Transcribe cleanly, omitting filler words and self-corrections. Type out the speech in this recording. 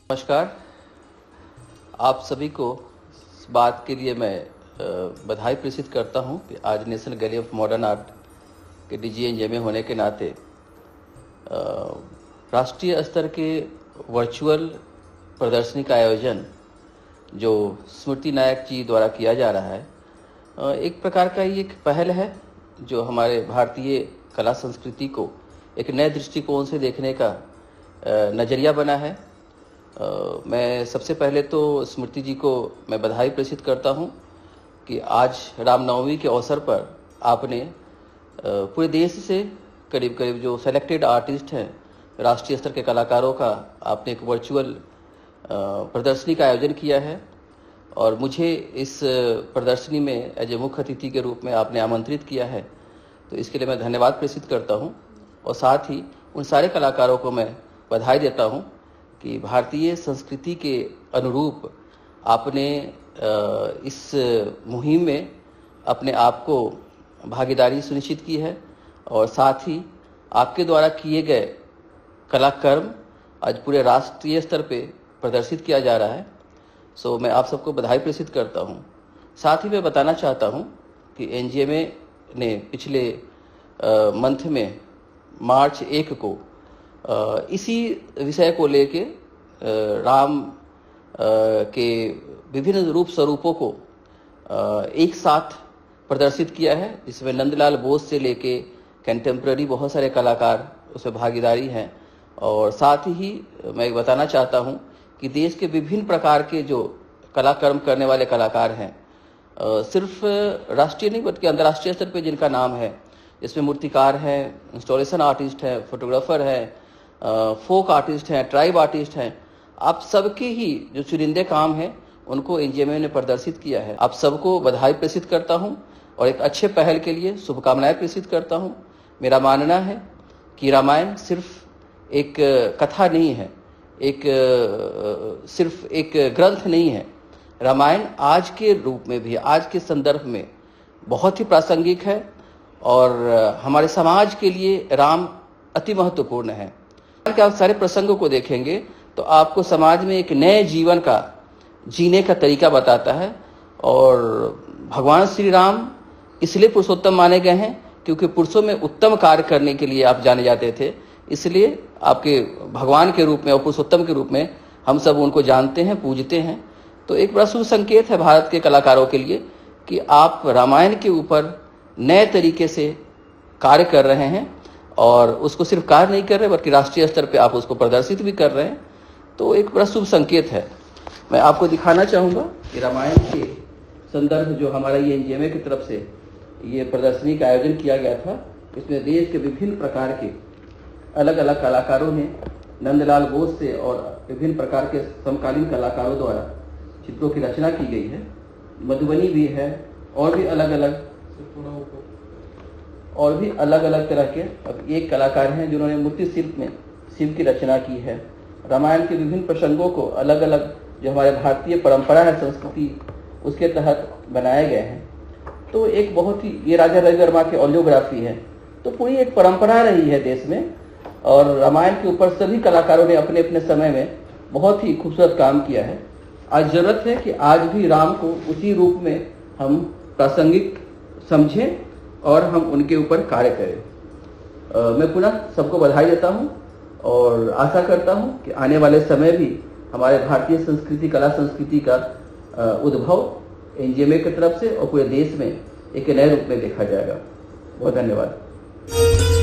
नमस्कार। आप सभी को इस बात के लिए मैं बधाई प्रेषित करता हूं कि आज national gallery of modern art के DGNJ होने के नाते राष्ट्रीय स्तर के वर्चुअल प्रदर्शनी का आयोजन जो स्मृति नायक जी द्वारा किया जा रहा है, एक प्रकार का ये एक पहल है जो हमारे भारतीय कला संस्कृति को एक नए दृष्टिकोण से देखने का नज़रिया बना है। मैं सबसे पहले तो स्मृति जी को मैं बधाई प्रेषित करता हूं कि आज रामनवमी के अवसर पर आपने पूरे देश से करीब करीब जो सेलेक्टेड आर्टिस्ट हैं, राष्ट्रीय स्तर के कलाकारों का आपने एक वर्चुअल प्रदर्शनी का आयोजन किया है और मुझे इस प्रदर्शनी में एज ए मुख्य अतिथि के रूप में आपने आमंत्रित किया है, तो इसके लिए मैं धन्यवाद प्रेषित करता हूं और साथ ही उन सारे कलाकारों को मैं बधाई देता हूं कि भारतीय संस्कृति के अनुरूप आपने इस मुहिम में अपने आप को भागीदारी सुनिश्चित की है और साथ ही आपके द्वारा किए गए कलाकर्म आज पूरे राष्ट्रीय स्तर पे प्रदर्शित किया जा रहा है। सो मैं आप सबको बधाई प्रेषित करता हूं। साथ ही मैं बताना चाहता हूं कि NGMA ने पिछले मंथ में मार्च 1 को इसी विषय को लेके राम के विभिन्न रूप स्वरूपों को एक साथ प्रदर्शित किया है, जिसमें नंदलाल बोस से लेके कंटेम्प्रेरी बहुत सारे कलाकार उसमें भागीदारी हैं। और साथ ही मैं बताना चाहता हूं कि देश के विभिन्न प्रकार के जो कलाकर्म करने वाले कलाकार हैं, सिर्फ राष्ट्रीय नहीं बल्कि अंतर्राष्ट्रीय स्तर पे जिनका नाम है, इसमें मूर्तिकार हैं, इंस्टॉलेशन आर्टिस्ट हैं, फोटोग्राफर हैं, फोक आर्टिस्ट हैं, ट्राइब आर्टिस्ट हैं, आप सबके ही जो चुनिंदे काम हैं उनको NGMA ने प्रदर्शित किया है। आप सबको बधाई प्रेषित करता हूं और एक अच्छे पहल के लिए शुभकामनाएं प्रेषित करता हूं। मेरा मानना है कि रामायण सिर्फ एक कथा नहीं है, सिर्फ एक ग्रंथ नहीं है। रामायण आज के रूप में भी, आज के संदर्भ में बहुत ही प्रासंगिक है और हमारे समाज के लिए राम अति महत्वपूर्ण है। कि आप सारे प्रसंगों को देखेंगे तो आपको समाज में एक नए जीवन का जीने का तरीका बताता है। और भगवान श्री राम इसलिए पुरुषोत्तम माने गए हैं क्योंकि पुरुषों में उत्तम कार्य करने के लिए आप जाने जाते थे, इसलिए आपके भगवान के रूप में और पुरुषोत्तम के रूप में हम सब उनको जानते हैं, पूजते हैं। तो एक बड़ा शुभ संकेत है भारत के कलाकारों के लिए कि आप रामायण के ऊपर नए तरीके से कार्य कर रहे हैं और उसको सिर्फ कार्य नहीं कर रहे बल्कि राष्ट्रीय स्तर पे आप उसको प्रदर्शित भी कर रहे हैं, तो एक बड़ा शुभ संकेत है। मैं आपको दिखाना चाहूँगा कि रामायण के संदर्भ जो हमारा ये NGMA की तरफ से ये प्रदर्शनी का आयोजन किया गया था, इसमें देश के विभिन्न प्रकार के अलग अलग कलाकारों ने नंदलाल बोस से और विभिन्न प्रकार के समकालीन कलाकारों द्वारा चित्रों की रचना की गई है। मधुबनी भी है और भी अलग अलग तरह के एक कलाकार हैं जिन्होंने मूर्ति शिल्प में शिव की रचना की है। रामायण के विभिन्न प्रसंगों को अलग अलग जो हमारे भारतीय परंपरा है, संस्कृति, उसके तहत बनाए गए हैं। तो एक बहुत ही, ये राजा रवि वर्मा की ऑलियोग्राफी है, तो पूरी एक परंपरा रही है देश में। और रामायण के ऊपर सभी कलाकारों ने अपने अपने समय में बहुत ही खूबसूरत काम किया है। आज जरूरत है कि आज भी राम को उसी रूप में हम प्रासंगिक समझें और हम उनके ऊपर कार्य करें। मैं पुनः सबको बधाई देता हूं और आशा करता हूं कि आने वाले समय भी हमारे भारतीय संस्कृति, कला संस्कृति का उद्भव एनजीएमए की तरफ से और पूरे देश में एक नए रूप में देखा जाएगा। बहुत धन्यवाद।